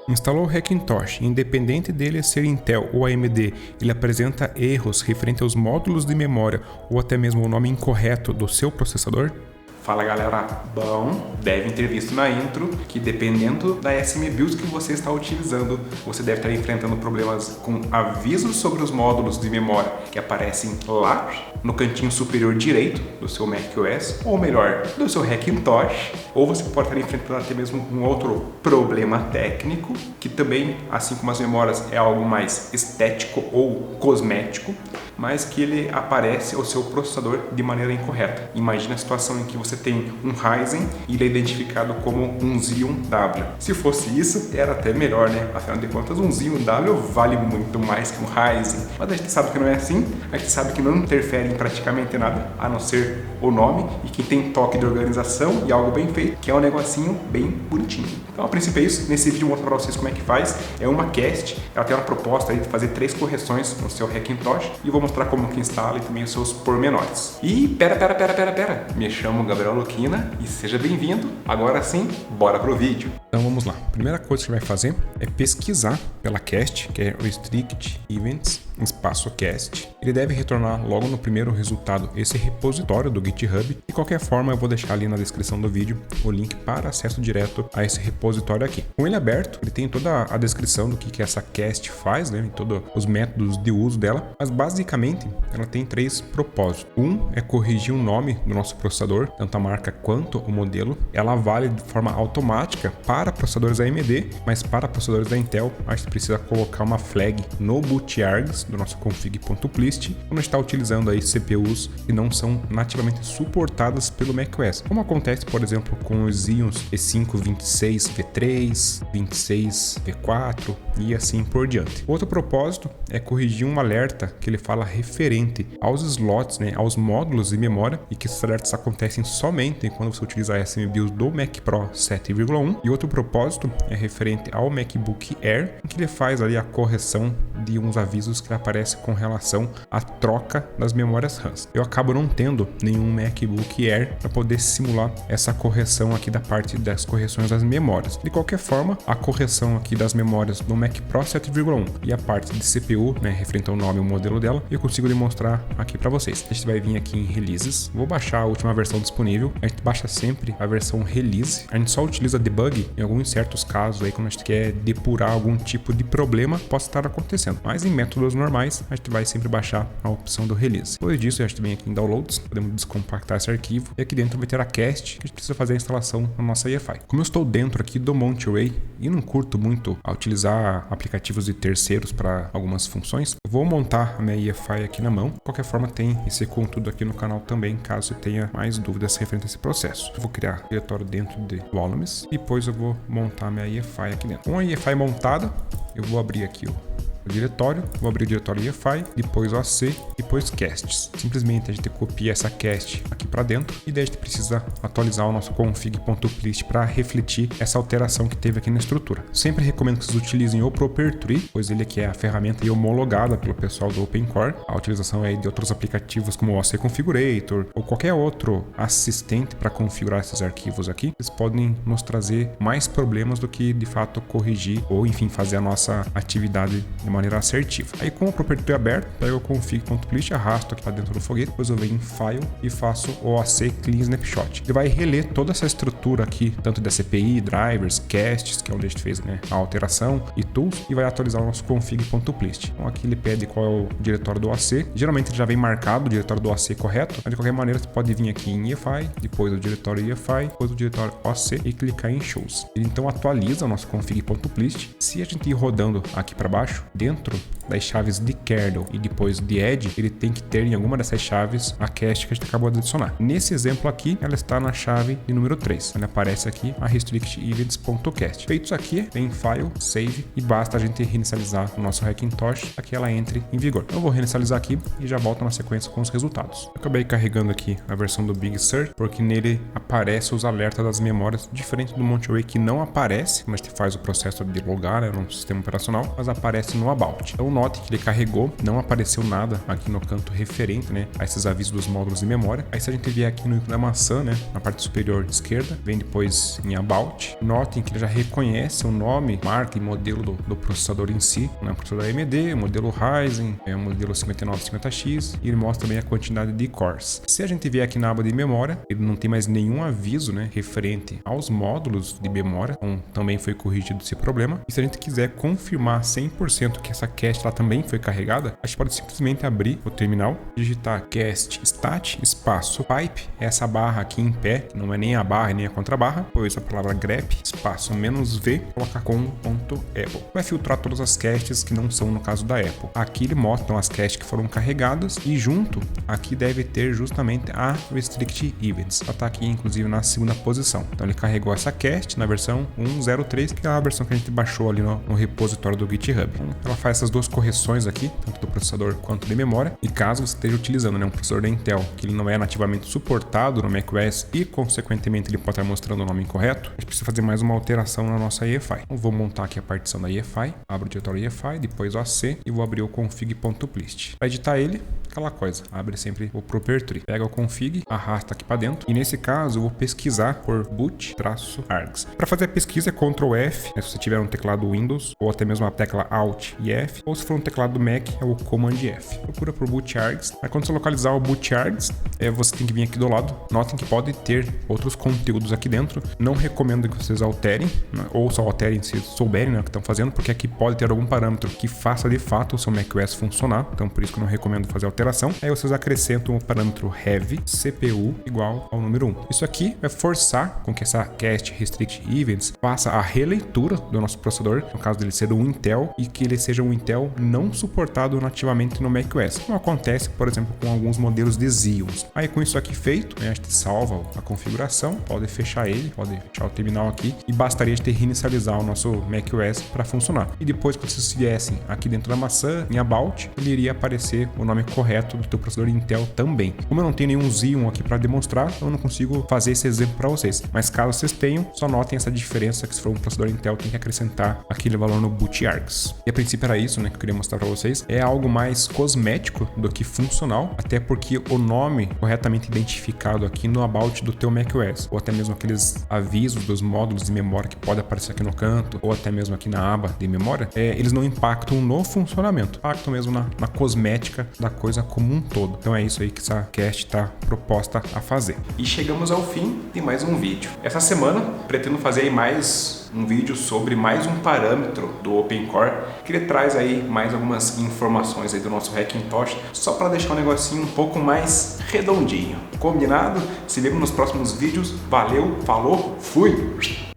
Instalou o Hackintosh, independente dele ser Intel ou AMD, ele apresenta erros referentes aos módulos de memória ou até mesmo o nome incorreto do seu processador? Fala galera, bom, devem ter visto na intro que dependendo da SMBIOS que você está utilizando, você deve estar enfrentando problemas com avisos sobre os módulos de memória que aparecem lá no cantinho superior direito do seu macOS, ou melhor, do seu Hackintosh, ou você pode estar enfrentando até mesmo um outro problema técnico, que também, assim como as memórias, é algo mais estético ou cosmético, mas que ele aparece ao seu processador de maneira incorreta. Imagina a situação em que você tem um Ryzen e ele é identificado como um Xeon W. Se fosse isso, era até melhor, né? Afinal de contas, um Xeon W vale muito mais que um Ryzen. Mas a gente sabe que não é assim, a gente sabe que não interfere em praticamente nada, a não ser o nome e que tem toque de organização e algo bem feito, que é um negocinho bem bonitinho. Então, a princípio é isso. Nesse vídeo eu mostro para vocês como é que faz. É uma cast, ela tem uma proposta aí de fazer 3 correções no seu Hackintosh e vou mostrar como que instala e também os seus pormenores. E pera, me chamo Gabriel Luquina e seja bem-vindo. Agora sim, bora pro vídeo. Então vamos lá. A primeira coisa que você vai fazer é pesquisar pela cast, que é Restrict Events, espaço cast. Ele deve retornar logo no primeiro resultado esse repositório do GitHub. De qualquer forma, eu vou deixar ali na descrição do vídeo o link para acesso direto a esse repositório aqui. Com ele aberto, ele tem toda a descrição do que essa cast faz, né? Todos os métodos de uso dela, mas basicamente ela tem 3 propósitos. Um é corrigir o nome do nosso processador, tanto a marca quanto o modelo. Ela vale de forma automática para processadores AMD, mas para processadores da Intel, a gente precisa colocar uma flag no bootargs do nosso config.plist quando está utilizando aí CPUs que não são nativamente suportadas pelo macOS, como acontece, por exemplo, com os Xeons E5 26 V3, 26 V4 e assim por diante. Outro propósito é corrigir um alerta que ele fala referente aos slots, né, aos módulos de memória, e que esses alertas acontecem somente quando você utiliza a SMBIOS do Mac Pro 7.1. E outro propósito é referente ao MacBook Air, em que ele faz ali a correção de uns avisos que aparecem com relação à troca das memórias RAMs. Eu acabo não tendo nenhum MacBook Air para poder simular essa correção aqui da parte das correções das memórias. De qualquer forma, a correção aqui das memórias do Mac Pro 7.1 e a parte de CPU, né, referente ao nome e o modelo dela, eu consigo demonstrar aqui para vocês. A gente vai vir aqui em Releases, vou baixar a última versão disponível. A gente baixa sempre a versão Release. A gente só utiliza debug em alguns certos casos aí quando a gente quer depurar algum tipo de problema que possa estar acontecendo. Mas em métodos normais, a gente vai sempre baixar a opção do Release. Depois disso, a gente vem aqui em Downloads, podemos descompactar esse arquivo e aqui dentro vai ter a cast que a gente precisa fazer a instalação na nossa EFI. Como eu estou dentro aqui do Monterey e não curto muito a utilizar aplicativos de terceiros para algumas funções, eu vou montar a minha EFI aqui na mão. De qualquer forma, tem esse conteúdo aqui no canal também, caso você tenha mais dúvidas referente a esse processo. Eu vou criar diretório dentro de Volumes e depois eu vou montar a minha EFI aqui dentro. Com a EFI montada, eu vou abrir aqui o diretório, vou abrir o diretório EFI, depois OC, depois casts. Simplesmente a gente copia essa cast aqui para dentro e daí a gente precisa atualizar o nosso config.plist para refletir essa alteração que teve aqui na estrutura. Sempre recomendo que vocês utilizem o Propertree, pois ele aqui é a ferramenta homologada pelo pessoal do OpenCore. A utilização é de outros aplicativos como o OC Configurator ou qualquer outro assistente para configurar esses arquivos aqui. Eles podem nos trazer mais problemas do que de fato corrigir ou enfim fazer a nossa atividade de maneira assertiva. Aí com o Propertree aberto, pego o config.plist, arrasto aqui para dentro do foguete, depois eu venho em File e faço o OC Clean Snapshot. Ele vai reler toda essa estrutura aqui, tanto da CPI, drivers, casts, que é onde a gente fez, né, a alteração e tools, e vai atualizar o nosso config.plist. Então aqui ele pede qual é o diretório do OC. Geralmente ele já vem marcado o diretório do OC correto, mas de qualquer maneira você pode vir aqui em EFI, depois o diretório EFI, depois o diretório OC e clicar em Shows. Ele então atualiza o nosso config.plist. Se a gente ir rodando aqui para baixo, dentro das chaves de kernel e depois de edge, ele tem que ter em alguma dessas chaves a cast que a gente acabou de adicionar. Nesse exemplo aqui, ela está na chave de número 3. Ela aparece aqui a restrict events.cast. Feito isso aqui, vem File, Save e basta a gente reinicializar o nosso Hackintosh para que ela entre em vigor. Eu vou reinicializar aqui e já volto na sequência com os resultados. Eu acabei carregando aqui a versão do Big Sur, porque nele aparece os alertas das memórias, diferente do Monterey que não aparece, mas a gente faz o processo de logar, né, no sistema operacional, mas aparece no About. Então note que ele carregou, não apareceu nada aqui no canto referente, né, a esses avisos dos módulos de memória. Aí se a gente vier aqui no ícone da maçã, né, na parte superior esquerda, vem depois em About. Notem que ele já reconhece o nome, marca e modelo do processador em si, né, o processador AMD, o modelo Ryzen, o modelo 5950X, e ele mostra também a quantidade de cores. Se a gente vier aqui na aba de memória, ele não tem mais nenhum aviso, né, referente aos módulos de memória, então também foi corrigido esse problema. E se a gente quiser confirmar 100% que essa cache lá também foi carregada, a gente pode simplesmente abrir o terminal, digitar cast stat espaço pipe, essa barra aqui em pé, que não é nem a barra nem a contrabarra, depois a palavra grep espaço "-v", colocar com.apple. Vai filtrar todas as caches que não são no caso da Apple. Aqui ele mostra as caches que foram carregadas e junto aqui deve ter justamente a Restrict Events. Ela está aqui inclusive na segunda posição. Então ele carregou essa cache na versão 1.03, que é a versão que a gente baixou ali no repositório do GitHub. Então, ela faz essas duas correções aqui, tanto do processador quanto de memória. E caso você esteja utilizando, né, um processador da Intel que ele não é nativamente suportado no macOS e consequentemente ele pode estar mostrando o nome incorreto, a gente precisa fazer mais uma alteração na nossa EFI. Então vou montar aqui a partição da EFI, abro o diretório EFI, depois OC e vou abrir o config.plist. Para editar ele, aquela coisa, abre sempre o proper tree. Pega o config, arrasta aqui para dentro e nesse caso eu vou pesquisar por boot-args. Para fazer a pesquisa é Ctrl F, né, se você tiver um teclado Windows ou até mesmo a tecla Alt e F, ou se for um teclado Mac é o Command F. Procura por boot-args. Aí quando você localizar o boot-args, você tem que vir aqui do lado. Notem que pode ter outros conteúdos aqui dentro. Não recomendo que vocês alterem, né, ou só alterem se souberem, né, o que estão fazendo, porque aqui pode ter algum parâmetro que faça de fato o seu macOS funcionar. Então por isso que eu não recomendo fazer alteração. Aí vocês acrescentam o parâmetro heavy CPU igual ao número 1. Isso aqui vai forçar com que essa cast restrict events faça a releitura do nosso processador, no caso dele ser um Intel, e que ele seja um Intel não suportado nativamente no macOS. Como acontece, por exemplo, com alguns modelos de Xeons. Aí com isso aqui feito, né, a gente salva a configuração, pode fechar ele, pode fechar o terminal aqui e bastaria a gente reinicializar o nosso macOS para funcionar. E depois que vocês viessem aqui dentro da maçã, em About, ele iria aparecer o nome correto do teu processador Intel também. Como eu não tenho nenhum Xeon aqui para demonstrar, eu não consigo fazer esse exemplo para vocês. Mas caso vocês tenham, só notem essa diferença que se for um processador Intel tem que acrescentar aquele valor no boot-args. E a princípio era isso, né, que eu queria mostrar para vocês. É algo mais cosmético do que funcional, até porque o nome corretamente identificado aqui no About do teu macOS, ou até mesmo aqueles avisos dos módulos de memória que pode aparecer aqui no canto, ou até mesmo aqui na aba de memória, eles não impactam no funcionamento, impactam mesmo na cosmética da coisa como um todo. Então é isso aí que essa cast está proposta a fazer. E chegamos ao fim de mais um vídeo. Essa semana pretendo fazer aí mais um vídeo sobre mais um parâmetro do OpenCore, que ele traz aí mais algumas informações aí do nosso Hackintosh, só para deixar o negocinho um pouco mais redondinho. Combinado? Se vemos nos próximos vídeos. Valeu, falou, fui!